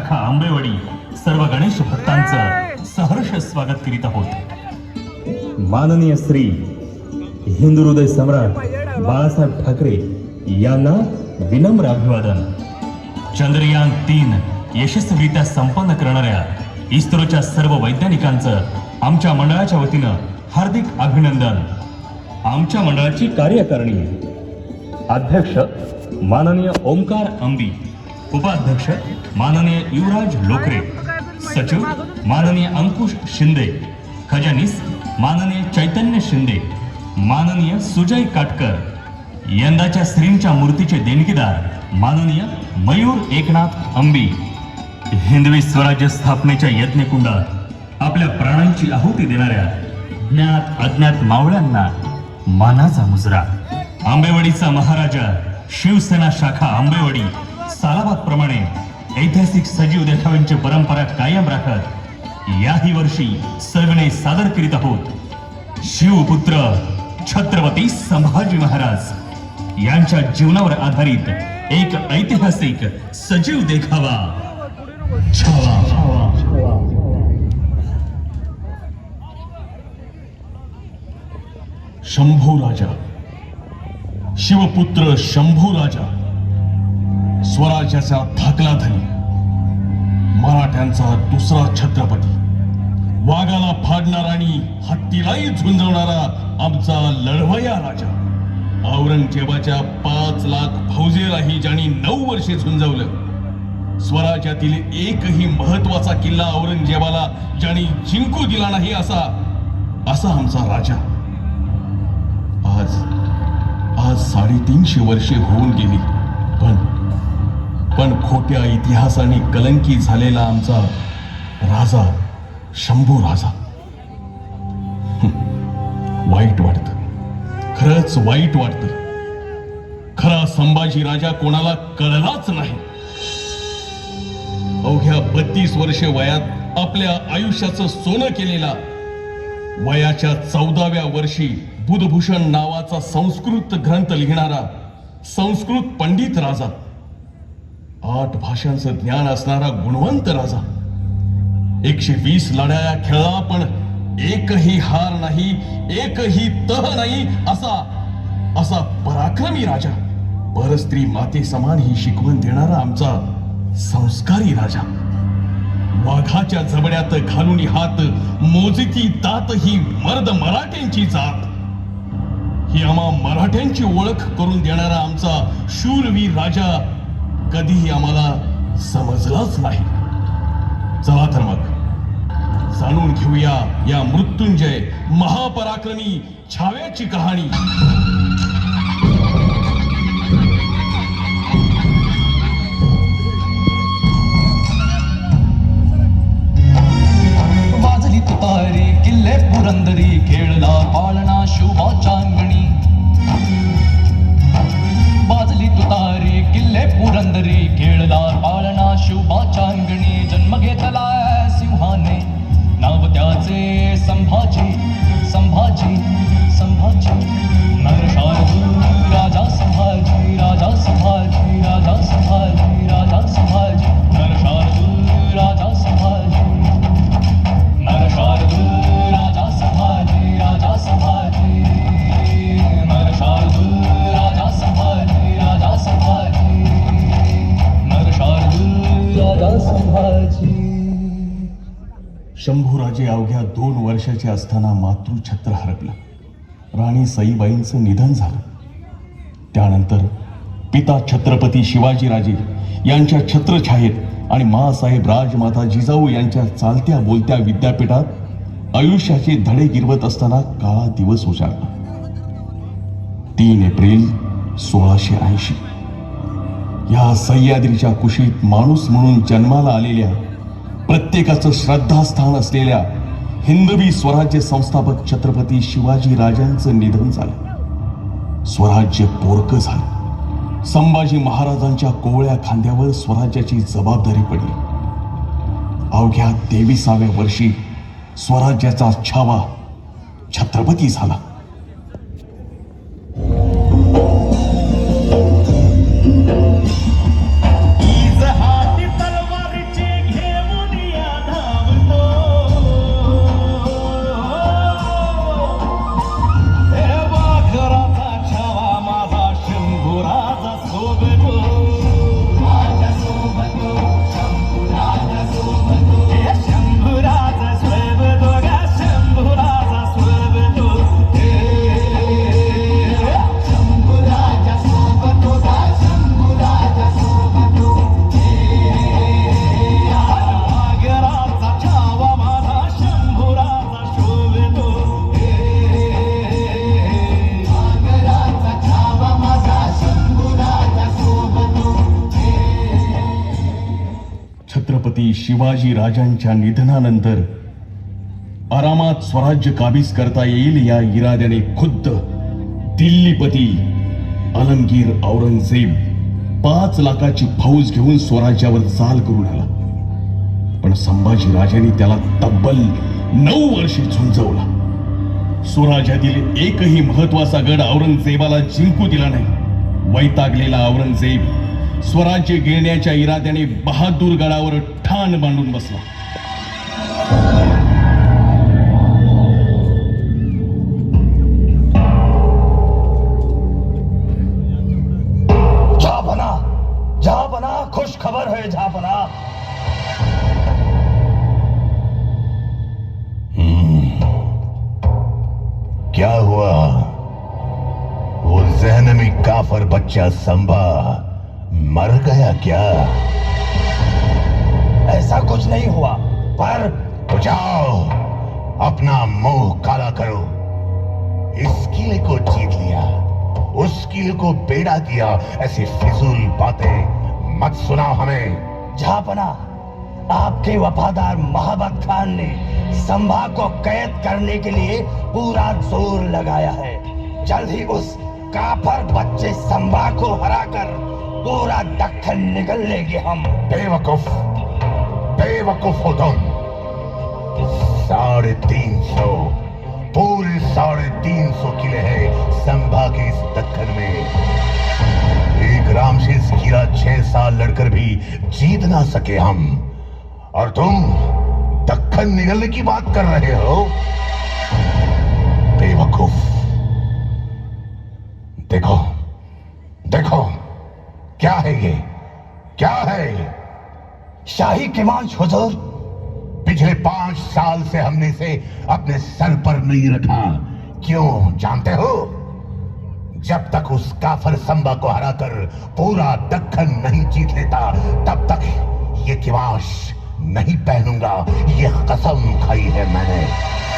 शाखा आंबेवाडी सर्व गणेश भक्तांचं सहर्ष स्वागत करीत आहोत। माननीय श्री हिंदू हृदय सम्राट बाळासाहेब ठाकरे यांना विनम्र अभिवादन। चंद्रयान 3 यशस्वीरित्या संपन्न करणाऱ्या इस्रोच्या सर्व वैज्ञानिकांचं आमच्या मंडळाच्या वतीनं हार्दिक अभिनंदन। आमच्या मंडळाची कार्यकारिणी अध्यक्ष माननीय ओमकार अंबी, उपाध्यक्ष माननीय युवराज लोकरे, सचिव माननीय अंकुश शिंदे, खजानीस माननीय चैतन्य शिंदे, माननीय सुजय काटकर, यंदाच्या श्रींच्या मूर्तीचे देणगीदार माननीय मयूर एकनाथ अंबी। हिंदवी स्वराज्य स्थापनेच्या यज्ञकुंडात आपल्या प्राणांची आहुती देणाऱ्या ज्ञात अज्ञात मावळ्यांना मानाचा मुजरा। आंबेवाडीचा महाराजा शिवसेना शाखा आंबेवाडी सालाबाद प्रमाणे ऐतिहासिक सजीव देखाव्यांची परंपरा कायम राखत याही वर्षी सर्वने सादर करीत आहोत शिवपुत्र छत्रपती संभाजी महाराज यांच्या जीवनावर आधारित एक ऐतिहासिक सजीव देखावा छावा। शंभू राजा, शिवपुत्र शंभू राजा, स्वराज्याचा धाकला धनी, मराठ्यांचा दुसरा छत्रपती, वाघाला फाडणारा आणि हत्तीलाही झुंजवणारा आमचा लढवया राजा, औरंगजेबाच्या 5 लाख फौजेलाही ज्यांनी 9 वर्षे झुंजवलं, स्वराज्यातील एकही महत्वाचा किल्ला औरंगजेबाला ज्यांनी जिंकू दिला नाही असा आमचा राजा आज 350 वर्षे होऊन गेली, पण खोट्या इतिहासाने कलंकी झालेला आमचा राजा शंभू राजा। वाईट वाटतं, खरंच वाईट वाटतं। खरा संभाजी राजा कोणाला कळलाच नाही। अवघ्या 32 वर्षे वयात आपल्या आयुष्याचं सोनं केलेला, वयाच्या 14व्या वर्षी बुधभूषण नावाचा संस्कृत ग्रंथ लिहिणारा संस्कृत पंडित राजा, 8 भाषांचं ज्ञान असणारा गुणवंत राजा, 120 लढाया खेळला पण एकही हार नाही, एकही तह नाही असा पराक्रमी राजा, परस्त्री माते समान ही शिकवण देणारा आमचा संस्कारी राजा, वाघाच्या जबड्यात घालून हात मोजती तात ही मर्द मराठ्यांची जात, ही आम्हा मराठ्यांची ओळख करून देणारा आमचा शूरवीर राजा कधीही आम्हाला समजलाच नाही। चला तर मग जाणून घेऊया या मृत्युंजय महापराक्रमी छाव्याची कहाणी। वाजली तुतारी किल्ले पुरंदरी, खेळला पाळणा शुभाच्या अंगणी, वाजली तुतारी किल्ले पुरंदरी, खेळला पाळणा शुभाच्या अंगणी, जन्म घेतला सिंहाने नाव त्याचे संभाजी, संभाजी संभाजी, नरशार्दूल राजा संभाजी, राजा संभाजी, राजा संभाजी, राजा संभाजी, नरशार्दूल राजा संभाजी, नरशार्दूल राजा संभाजी, राजा संभाजी, नरशार्दूल राजा संभाजी, राजा संभाजी, नरशार्दूल राजा संभाजी। शंभूराजे अवघ्या 2 वर्षाचे असताना मातृछत्र हरपलं, राणी सईबाईंचं निधन झालं। त्यानंतर पिता छत्रपती शिवाजीराजे यांच्या छत्रछायेत आणि माँसाहेब राजमाता जिजाऊ यांच्या चालत्या बोलत्या विद्यापीठात आयुष्याचे धडे गिरवत असताना काळा दिवस उजाडला। 3 एप्रिल 1680 या सह्याद्रीच्या कुशीत माणूस म्हणून जन्माला आलेल्या, प्रत्येकाचं श्रद्धास्थान असलेल्या हिंदवी स्वराज्य संस्थापक छत्रपती शिवाजी राजांचं निधन झालं। स्वराज्य पोरकं झालं। संभाजी महाराजांच्या कोवळ्या खांद्यावर स्वराज्याची जबाबदारी पडली। अवघ्या 23व्या वर्षी स्वराज्याचा छावा छत्रपती झाला। ईज हाती तलवारीची छत्रपती शिवाजी राजांच्या निधनानंतर आरामात स्वराज्य काबीज करता येईल या इराद्याने खुद्द दिल्लीपती आलमगीर औरंगजेब 5 लाखाची फौज घेऊन स्वराज्यावर चाल करून आला. पण संभाजी राजांनी त्याला तब्बल 9 वर्षे झुंजवला. स्वराज्यातील एकही महत्वाचा गड औरंगजेबाला जिंकू दिला नाही. वैतागलेला औरंगजेब स्वराज्य गिळण्याच्या इराद्याने बहादूर गडावर ठाण बांधून बसला. जहापना खुश खबर है जहापना. क्या हुआ? वो जहनमी काफर बच्चा संभा मर गया क्या? ऐसा कुछ नहीं हुआ, पर तो जाओ अपना मुंह काला करो. इस किले को जीत लिया, उस किले को बेड़ा दिया, ऐसी फिजूल बातें मत सुनाओ हमें. जहापना, आपके वफादार महाबत खान ने संभा को कैद करने के लिए पूरा जोर लगाया है. जल्द ही उस काफर बच्चे संभा को हराकर पूरा दक्कन निगल लेंगे हम. बेवकूफ, बेवकूफ हो तुम. 350 पूरे 350 किले हैं संभा के इस दक्कन में. एक रामशेष किला 6 साल लड़कर भी जीत ना सके हम, और तुम दक्कन निगलने की बात कर रहे हो. बेवकूफ. देखो देखो, क्या है ये, क्या है? शाही किमान हुजूर. पिछले 5 साल से हमने इसे अपने सर पर नहीं रखा. क्यों जानते हो? जब तक उस काफर संभा को हराकर पूरा दक्कन नहीं जीत लेता, तब तक ये किवाश नहीं पहनूंगा. ये कसम खाई है मैंने.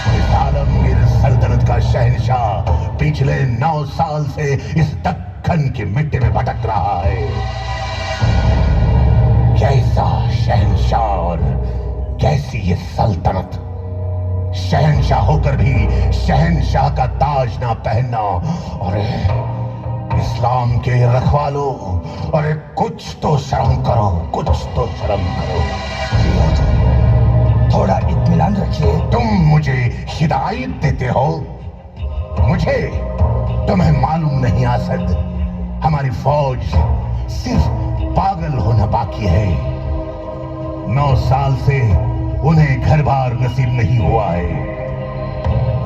इस आलमगीर सल्तनत का शहंशाह पिछले 9 साल से इस दक्कन की मिट्टी में भटक रहा है. कैसा शहंशाह और कैसी ये सल्तनत. शहंशाह होकर भी शहंशाह का ताज ना पहनना. और इस्लाम के रखवालों, अरे कुछ तो शर्म करो, कुछ तो शर्म करो. थोड़ा इत्मीनान रखिए. तुम मुझे हिदायत देते हो. मुझे तुम्हें मालूम नहीं आसद, हमारी फौज सिर्फ पागल होना बाकी है. 9 साल से उन्हें घर बार नसीब नहीं हुआ है.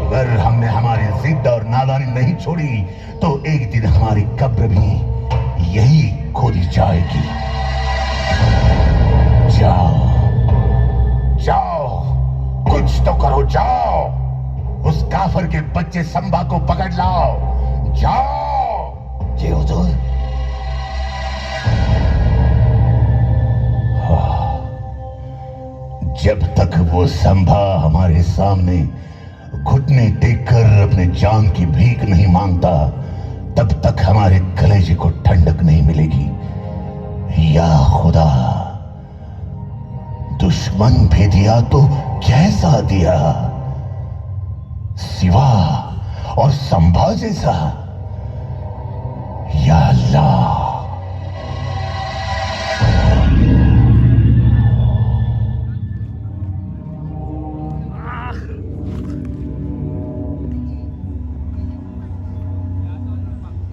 अगर हमने हमारी जिद और नादानी नहीं छोड़ी तो एक दिन हमारी कब्र भी यही खोदी जाएगी. जाओ जाओ, कुछ तो करो. जाओ उस काफर के बच्चे संभा को पकड़ लाओ. जाओ. जी हुजूर. जब तक वो संभा हमारे सामने घुटने टेककर अपने जान की भीख नहीं मांगता, तब तक हमारे कलेजे को ठंडक नहीं मिलेगी. या खुदा, दुश्मन भी दिया तो कैसा दिया, सिवा और संभा जैसा. या अल्लाह.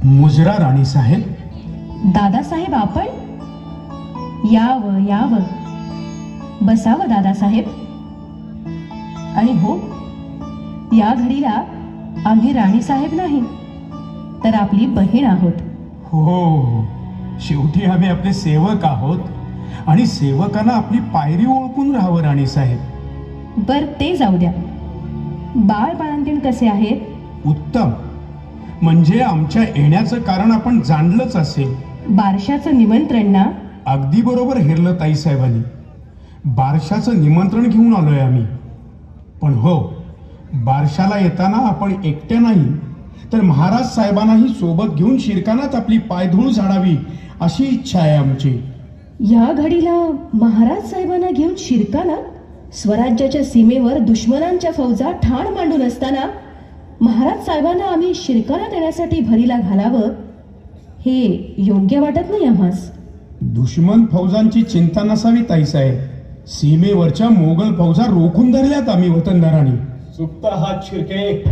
मुजरा राणी साहेब. दादासाहेब, आपण यावं यावं. बसावं दादासाहेब. आणि हो, या घडीला आम्ही राणी साहेब नाही तर आपली बहीण आहोत. हो, शेवटी आम्ही आपले सेवक आहोत आणि सेवकांना आपली पायरी ओळखून राहावं राणी साहेब. बर, ते जाऊ द्या. बाळ बाळंतीण कसे आहेत? उत्तम. म्हणजे आमच्या येण्याचं कारण आपण जाणलंच असेल. बारशाचं निमंत्रण ना? अगदी बरोबर हेरलं ताईसाहेबांनी. बारशाचं निमंत्रण घेऊन आलोय आम्ही. पण हो, बारशाला येताना आपण एकट्या नाही तर महाराज साहेबांनाही सोबत घेऊन शिरकानात आपली पायधूळ झाडावी अशी इच्छा आहे आमची. या घडीला महाराज साहेबांना घेऊन शिरकाला स्वराज्याच्या सीमेवर दुश्मनांच्या फौजा ठाण मांडून असताना महाराज साहेबांना आम्ही शिरकाला देण्यासाठी भरीला घालावं हे योग्य वाटत नाही आम्हास. दुश्मन फौजांची चिंता नसावी ताईसाहेब. सीमेवरच्या मोगल फौजा रोखून धरल्यात आम्ही वतनदारांनी. सुप्ता हात शिरके,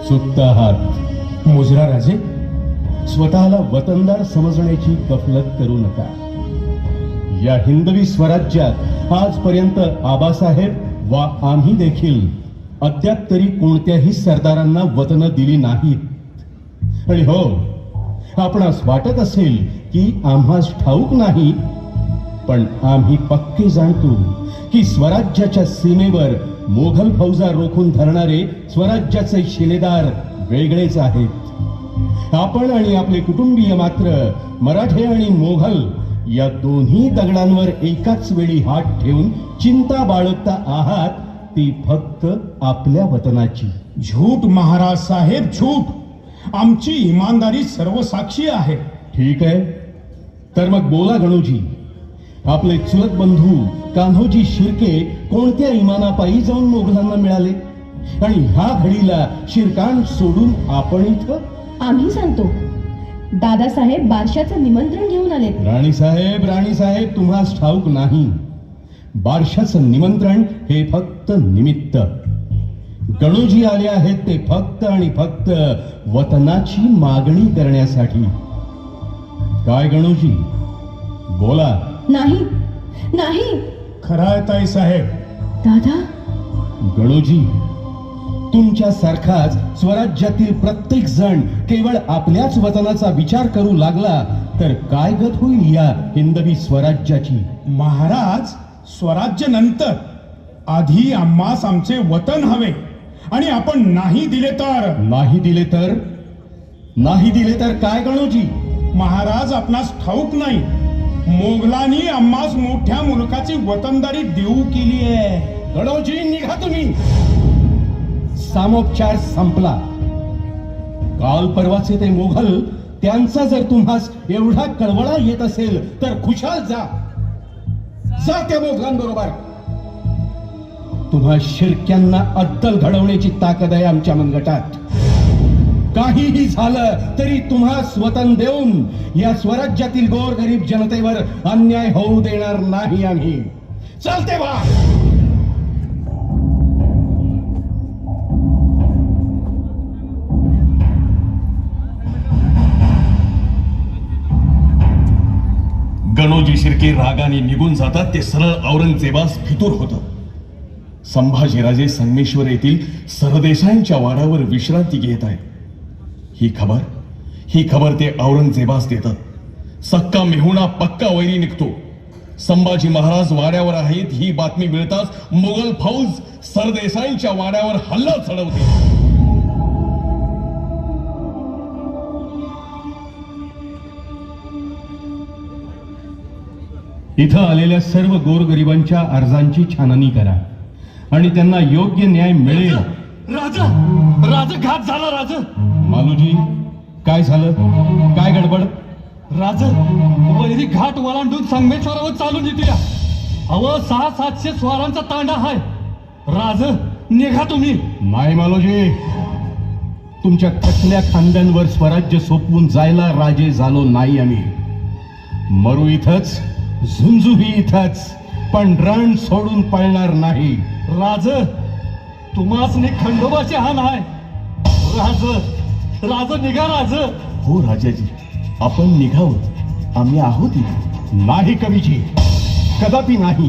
सुप्ता हात. मुजरा राजे, स्वतःला वतनदार समजण्याची गफलत करू नका. या हिंदवी स्वराज्यात आजपर्यंत आबासाहेब वा आम्ही देखील अद्याप तरी कोणत्याही सरदारांना वतनं दिली नाहीत. आणि हो, आपणास वाटत असेल की आम्हास ठाऊक नाही, पण आम्ही पक्के जाणतो की स्वराज्याच्या सीमेवर मोघल फौजा रोखून धरणारे स्वराज्याचे शिलेदार वेगळेच आहेत. आपण आणि आपले कुटुंबीय मात्र मराठे आणि मोघल या दोन्ही दगडांवर एकाच वेळी हात ठेवून चिंता बाळगता आहात, ती फक्त आपल्या वतनाची. झूट महाराज साहेब, झूट. आमची इमानदारी सर्वसाक्षी आहे. ठीक आहे, तर मग बोला गणूजी. आपले चुलत बंधू कान्होजी शिर्के कोणत्या इमानापायी जाऊन मोगलांना मिळाले आणि ह्या घडीला शिरकाण सोडून आपण इथं? आम्ही सांगतो, दादासाहेब बारशाचं निमंत्रण घेऊन आले. राणीसाहेब तुम्हास ठाऊक नाही. बारशाचं निमंत्रण हे फक्त निमित्त. गणूजी आले आहेत ते फक्त आणि फक्त वतनाची मागणी करण्यासाठी. काय गणूजी, बोला. नाही नाही. खराय ताईसाहेब. दादा, गणूजी, तुमच्यासारखाच स्वराज्यातील प्रत्येक जण केवळ आपल्याच वतनाचा विचार करू लागला तर काय गत होईल या हिंदवी स्वराज्याची? महाराज, स्वराज्य नंतर, आधी आम्हास आमचे वतन हवे. आणि आपण नाही दिले तर? नाही दिले तर काय गणूजी? महाराज, आपणास ठाऊक नाही, मोगलांनी आम्हास मोठ्या मुलकाची वतनदारी देऊ केली आहे. गणूजी, निघा तुम्ही. सामोपचार संपला. काल परवाचे ते मोघल, त्यांचा जर तुम्हास एवढा कळवळा येत असेल तर खुशाल जा त्या मोघलांबरोबर. तुम्हा शिर्क्यांना अद्दल घडवण्याची ताकद आहे आमच्या मनगटात. काहीही झालं तरी तुम्हा स्वतन देऊन या स्वराज्यातील गोरगरीब जनतेवर अन्याय होऊ देणार नाही आम्ही. चालते वा. गणोजी शिर्के रागाने निघून जातात ते सरळ औरंगजेबास फितूर होतं. संभाजीराजे संगमेश्वर येथील सरदेसाईंच्या वाड्यावर विश्रांती घेत आहे. ही खबर ते औरंगजेबास देतात. सक्का मेहुणा पक्का वैरी निघतो. संभाजी महाराज वाड्यावर आहेत ही बातमी मिळताच मोगल फौज सरदेसाईंच्या वाड्यावर हल्ला चढवते. इथं आलेल्या सर्व गोरगरिबांच्या अर्जांची छाननी करा आणि त्यांना योग्य न्याय मिळेल. राजा घात झाला. राजा मालूजी, काय झालं? काय गडबड? राज, वैरी घाट ओलांडून संगमेश्वरावर चालून येते. अव 600-700 स्वारांचा तांडा आहे. राज, निघा तुम्ही. नाही मालोजी, तुमच्या कसल्या खांद्यांवर स्वराज्य सोपवून जायला राजे झालो नाही आम्ही. मरू इथंच, झुंजूही इथंच, पण रण सोडून पळणार नाही. राज, तुम्हासनी खंडोबाचे हान आहे. राज निघा. राज, हो राजाजी, आपण निघावं. आम्ही आहोत इथे. नाही कवीजी, कदापि नाही.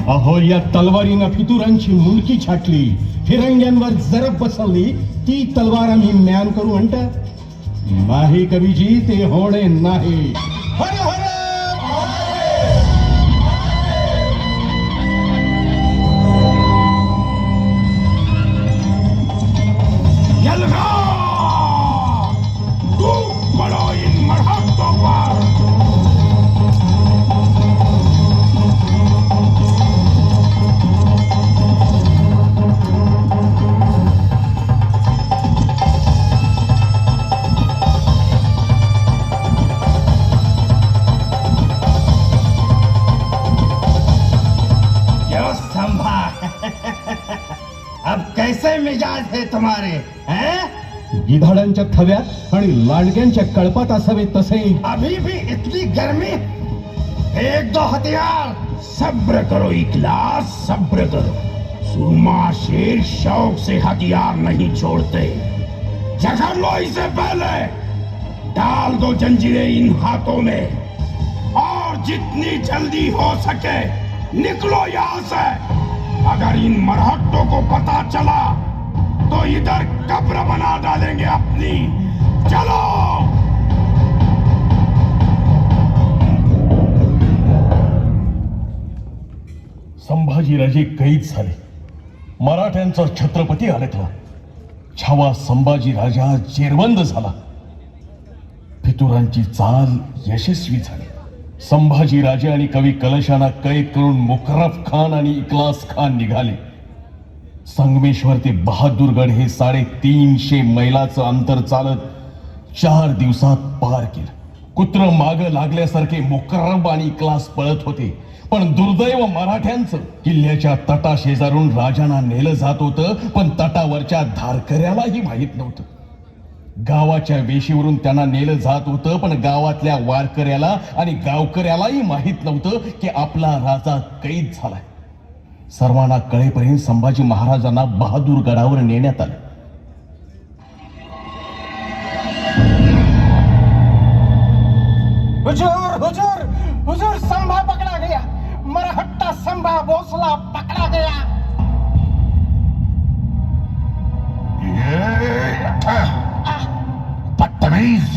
अहो, या तलवारीनं फितुरांची मुलकी छाटली, फिरंग्यांवर जरब बसवली, ती तलवार आम्ही म्यान करू म्हणता? नाही कवीजी, ते होणे नाही. हर हर मिजाज है तुम्हारे हैं? गिधाडांच्या थव्यात आणि लांडग्यांच्या कळपात असावे तसे अभी भी इतनी गर्मी? एक दो हथियार। सब्र करो इखलास, सब्र करो। सूरमा शेर शौक से हथियार नहीं छोड़ते। जकड़ लो इसे पहले, डाल दो जंजीरें इन हाथों में और जितनी जल्दी हो सके निकलो यहां से। अगर इन मरहट्टों को पता चला तो इधर कब्र बना डालेंगे अपनी। चलो। संभाजीराजे कैद झाले, मराठ्यांचा छत्रपती आलेतला, छावा संभाजी राजा जेरबंद झाला, फितुरांची चाल यशस्वी झाली। संभाजीराजे आणि कवी कलशांना कैद करून मुकर्रफ खान आणि इखलास खान निघाले। संगमेश्वर ते बहादूरगड हे 350 मैलाचं अंतर चालत 4 दिवसात पार केलं। कुत्र माग लागल्यासारखे मुकर्रब आणि इखलास पळत होते, पण दुर्दैव मराठ्यांचं किल्ल्याच्या तटाशेजारून राजांना नेलं जात होतं, पण तटावरच्या धारकऱ्यालाही माहित नव्हतं। गावाच्या वेशीवरून त्यांना नेलं जात होतं, पण गावातल्या वारकऱ्याला आणि गावकऱ्यालाही माहित नव्हतं की आपला राजा कैद झालाय। सर्वांना कळेपर्यंत संभाजी महाराजांना बहादूरगडावर नेण्यात आलं। हुजूर, हुजूर, हुजूर, संभा पकड़ा गया। मरहट्टा संभा भोसला पकड़ा गया। बदतमीज,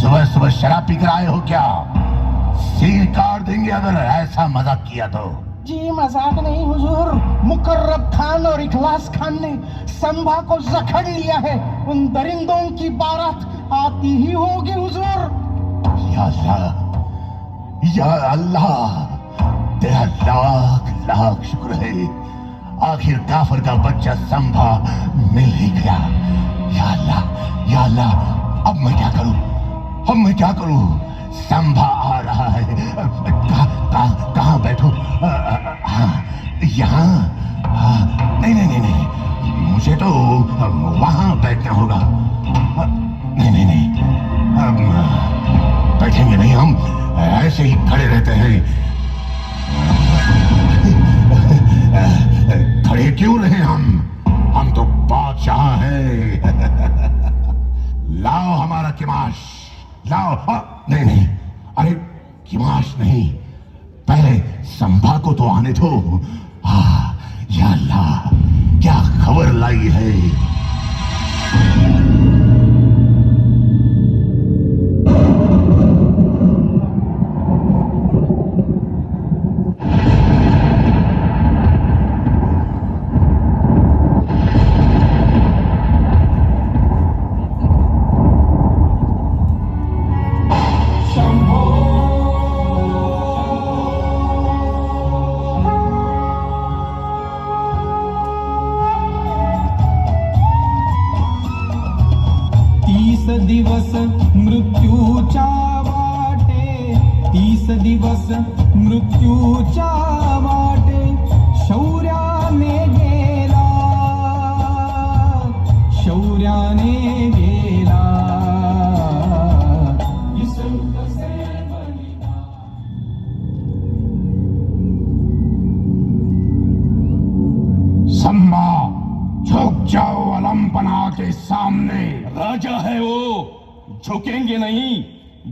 सुबह सुबह शराब पीकर आए हो क्या? सिर काट देंगे अगर ऐसा मजाक किया तो। जी मजाक नहीं हुजूर, मुकर्रब खान और इखलास खान ने संभा को जकड़ लिया है। उन दरिंदों की बारात आती ही होगी हुजूर। या अल्लाह, या अल्लाह, तेरा लाख लाख शुक्र है, आखिर काफर का बच्चा संभा मिल ही गया। या अल्लाह, या अल्लाह, अब मैं क्या करूं, अब मैं क्या करूं? संभा आ रहा है। कहाँ बैठूं? यहाँ? नहीं नहीं नहीं नहीं, मुझे तो वहां बैठना होगा। नहीं नहीं नहीं, बैठेंगे नहीं हम, ऐसे ही खड़े रहते हैं। खड़े क्यों रहे हम तो बादशाह हैं। लाओ हमारा किमाश, लाओ। नहीं नहीं, अरे किमाश नहीं, पहले संभा को तो आने दो। या अल्लाह, क्या खबर लाई है। दिवस मृत्यूच्या वाटे, 30 दिवस मृत्यूच्या वाटे, शौर्याने गेला, शौर्याने गेला। सम्मा, झुक जाओ अलमपना के सामने। राजा है वो, झुकेंगे नहीं,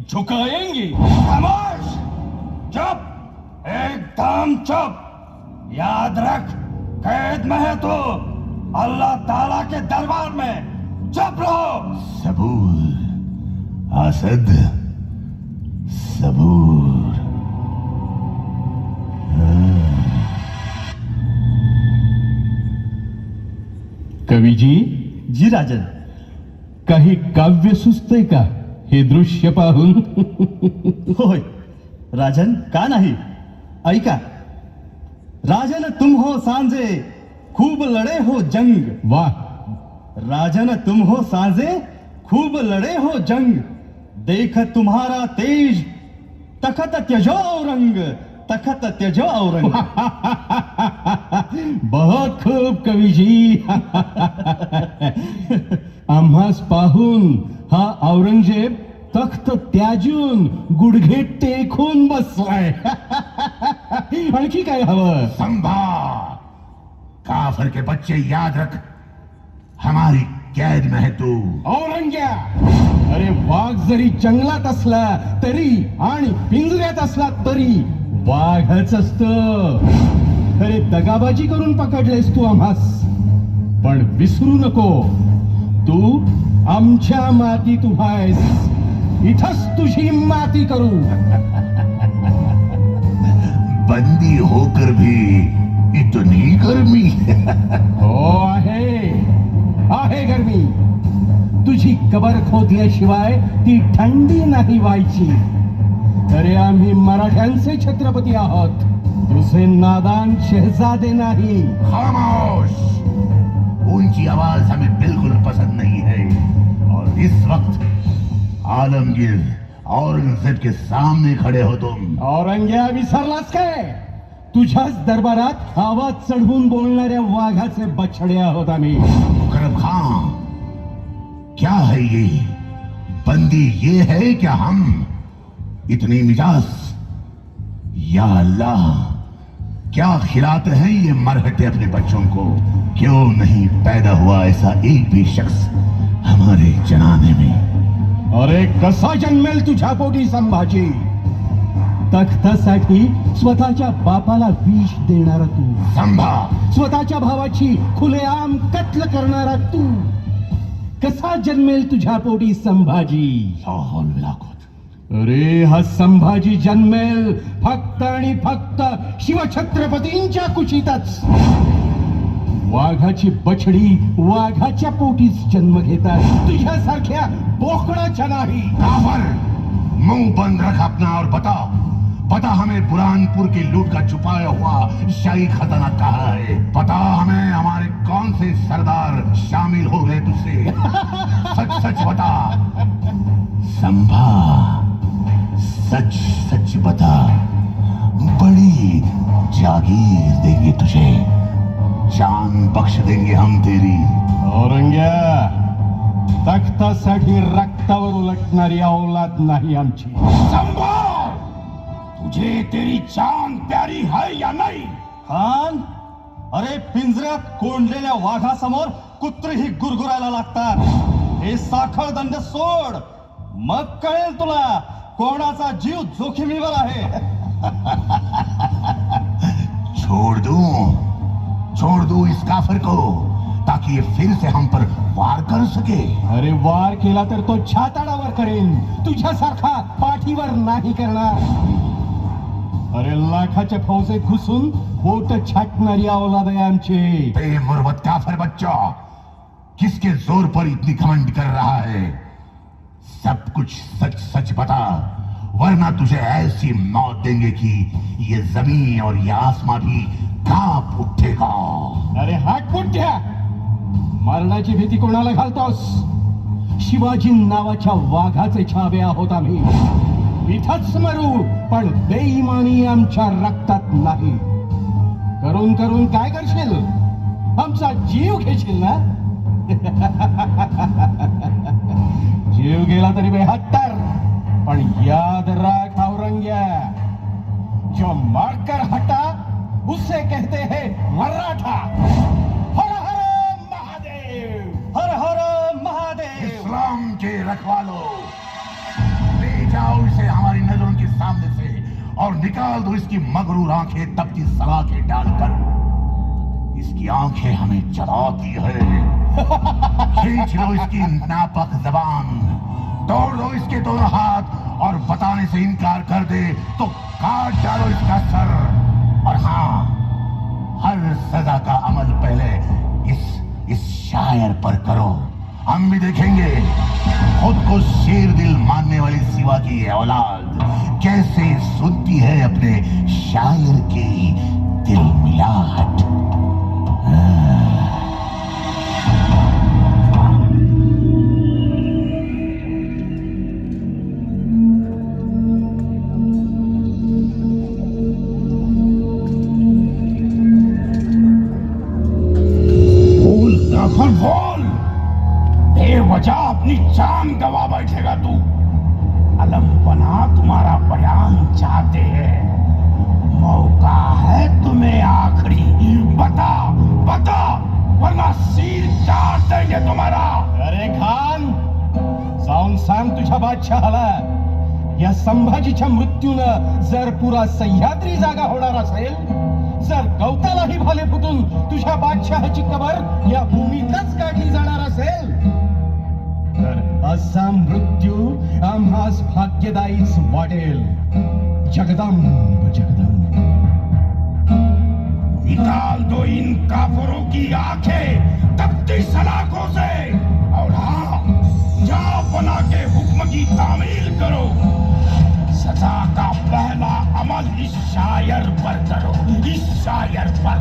झुकाएंगे। खामोश, चुप, एकदम चुप। याद रख, कैद में है तू, अल्लाह ताला के दरबार में। चुप रहो। सबूर, असद, सबूर। कवीजी, जी राजन। काही काव्य सुचतंय का हे दृश्य पाहून? होय राजन, का नाही? ऐका। राजन तुम हो सांजे, खूब लड़े हो जंग। वाह, राजन तुम हो सांजे, खूब लड़े हो जंग। देख तुम्हारा तेज, तखत त्यजो रंग, तखत त्यजो औरंग. बहुत खूप कवीजी. आम्हास पाहून हा औरंगजेब तख्त त्याजून गुडघे टेकून बसलाय. आणखी काय हवं? संभा, काफर के बच्चे याद रख, हमारी कैद में है तू. औरंग्या, अरे वाघ जरी जंगलात असला तरी आणि पिंजऱ्यात असला तरी वाघच असत. अरे दगाबाजी करून पकडलेस तू आम्हास, पण विसरू नको, तू आमच्या मातीत उभा आहेस. इथंच तुझी माती करू. बंदी होकर भी इतनी गर्मी. हो आहे गरमी. तुझी कबर खोदल्याशिवाय ती थंडी नाही व्हायची. अरे आम्ही मराठ्यांचे छत्रपती आहोत, तुझे नादान शहजादे नाही. खामोश, ऊंची आवाज हमें बिल्कुल पसंद नहीं है. और इस वक्त आलमगीर औरंगजेब के सामने खड़े हो तुम. औरंग्या, विसरलास काय? तुझ्याच दरबारात आवाज चढवून बोलणाऱ्या वाघाचे बछडे आहोत आम्ही. मुकरम खान, क्या है ये? बंदी ये है क्या हम? इतनी मिजाज, या अल्लाह, क्या खिलाते हैं ये मरहटे अपने बच्चों को? क्यों नहीं पैदा हुआ ऐसा एक भी शख्स हमारे जनाने में? अरे कसा जन्मेल तुझ्या पोटी संभाजी? तख्तासाठी स्वतःच्या बापाला विष देणारा तू, संभा, स्वतःच्या भावाची खुलेआम कत्ल करणारा तू, कसा जन्मेल तुझ्या पोटी संभाजी? अरे हा संभाजी जन्मेल फक्त आणि फक्त शिवछत्रपतींच्या कुशीतच. वाघाची बछडी वाघाच्या पोटीच जन्म घेतात, तुझ्यासारख्या बोकडाच्या नाही. काफर, मुंह बंद रख अपना और बता हमें बुरहानपुर की लूट का छुपाया हुआ शाही खजाना कहाँ है? पता हमें हमारे कौन से सरदार शामिल हो गए तुझसे? सच सच बता संभा, सच सच बता. बड़ी जागीर देंगे तुझे, जान बख्श देंगे हम तेरी. औरंग्या, तख्तासाठी रक्तावर उलटणारी औलाद नाही आमची. संभा, तुझे तेरी जान प्यारी है या नहीं? खान, अरे पिंजऱ्यात कोंडलेल्या वाघासमोर कुत्रीही गुरगुरायला लागतात. हे साखळ दंड सोड, मग कळेल तुला कोणाचा जीव जोखमीवर आहे. छोड़ दो इस काफिर को, ताकि ये फिर से हम पर वार कर सके. अरे वार केला तर तो छाताडावर करेन, तुझ्यासारखा पाठीवर नाही करणार. अरे लाखाच्या फौजेत घुसून बोट छाटणारी औलाद आहे आमची. बेमुरवत काफिर बच्चा, किसके जोर पर इतनी घमंड कर रहा है? सब कुछ सच सच बता, वरना तुझे ऐसी मौत देंगे कि ये जमीन और ये आसमां भी कांप उठेगा. अरे हात पुठ्या, मरणाची भीती कोणाला घालतोस? शिवाजी नावाच्या वाघाचे छावे आहोत आम्ही. इथंच मरू, पण बेईमानी आमच्या रक्तात नाही. करून करून काय करशील? आमचा जीव घेशील ना? जीव गेला तरी बेहत्तर, पण याद राख औरंग्या, जो मारकर हटा उसे कहते हैं मराठा. हर हर महादेव, हर हर महादेव. इस्लाम के रखवालो, ले जाओ इसे हमारी नजरों के सामने से और निकाल दो इसकी मगरूर आंखें तपती सवा के डालकर. इसकी आंखें हमें जलाती है. खींच लो इसकी नापाक जबान, तोड़ दो इसके दोनों हाथ, और बताने से इनकार कर दे तो काट डालो इसका सर. और हाँ, हर सजा का अमल पहले इस शायर पर करो. हम भी देखेंगे खुद को शेर दिल मानने वाली सिवा की ये औलाद कैसे सुनती है अपने शायर की दिल मिलाहट. चाहते हैं? मौका है तुम्हें आखिरी, बता बता, वरना सिर काट देंगे तुम्हारा। अरे खान, जाऊन सांग तुझ्या बादशहाला, या संभाजीच्या मृत्यूनं जर पुरा सह्याद्री जागा होणार असेल, जर गवतालाही भाले फुटून तुझ्या बादशहाची कबर या भूमीतच काढली जाणार असेल, तर असा मृत्यू आम्हास भाग्यदायीच वाटेल. जगदंब जगदंब. निकाल दो इन काफिरों की आंखें तपती सलाखों से, और हाँ, जाओ बना के हुक्म की तामील करो. सजा का पहला अमल इस शायर पर करो, इस शायर पर.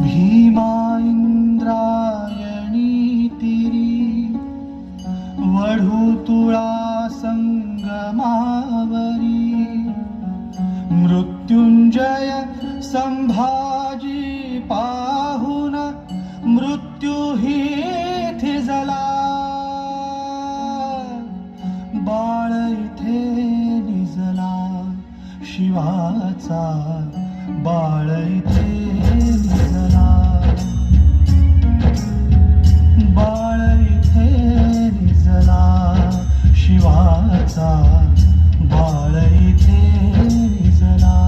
भीमा इंद्रायणी तिरी वढू तुळा संगमावरी, मृत्युंजय संभाजी पाहुन मृत्यू ही थिजला. बाळ इथे निजला शिवाचा, बाळ इथे निजला, बाळ इथे निजला शिवाचा, बाळ इथे निजला.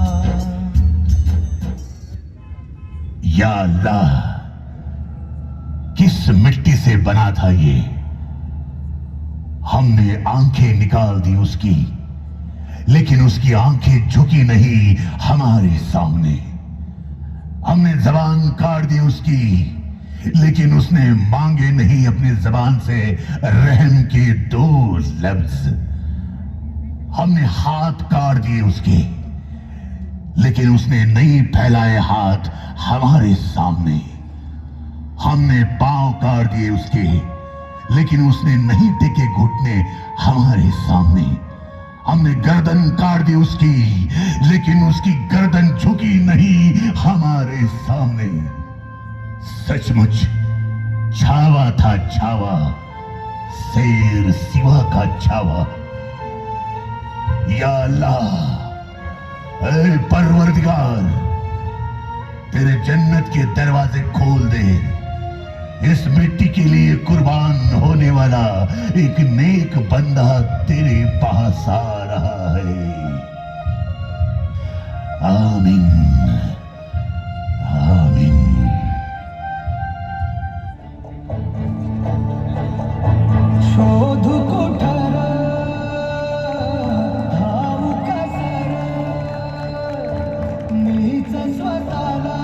या अल्लाह, किस मिट्टी से बना था ये? हमने आंखें निकाल दी उसकी, लेकिन उसकी आंखें झुकी नहीं हमारे सामने. हमने जबान काट दी उसकी, लेकिन उसने मांगे नहीं अपनी जबान से रहम के 2 लफ्ज. हमने हाथ काट दिए उसके, लेकिन उसने नहीं फैलाए हाथ हमारे सामने. हमने पांव काट दिए उसके, लेकिन उसने नहीं टेके घुटने हमारे सामने. हमने गर्दन काट दी उसकी, लेकिन उसकी गर्दन झुकी नहीं हमारे सामने. सचमुच छावा था छावा, शेर सिवा का छावा. या अल्लाह, ऐ परवरदिगार, तेरे जन्नत के दरवाजे खोल दे. इस मिट्टी के लिए कुर्बान होने वाला एक नेक बंदा तेरे पास आ रहा है. आमीन आमीन. शोधू कोठर धावू कसर, मीच स्वतःला